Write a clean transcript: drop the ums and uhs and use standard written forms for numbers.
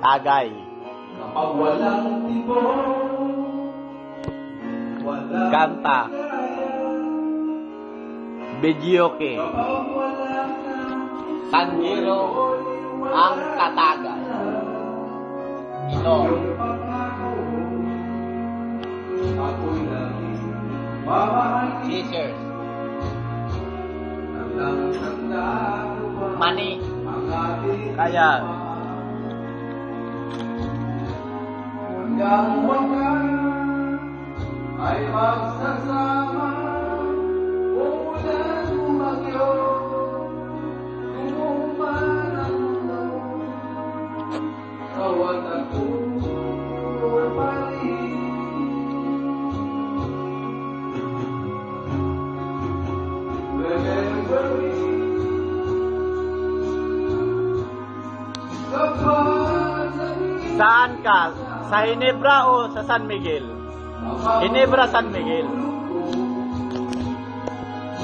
Tagay. Kapag walang tibok, walang Kanta. Bedyoke. kapag wala na, Sanggiro ang Katagay. Ito. pangako, ako'y naging mamahalin. Scissors. Hanggang tanda ko ba Mani. ang ating Kaya. hanggang wakas ay magsasama. Umulan, umagyo, tumuman ang mundo, bawat nagtuloy pa rin. Remember me kapag Saan ka? Sa Ginebra o sa San Miguel? Ginebra, San Miguel.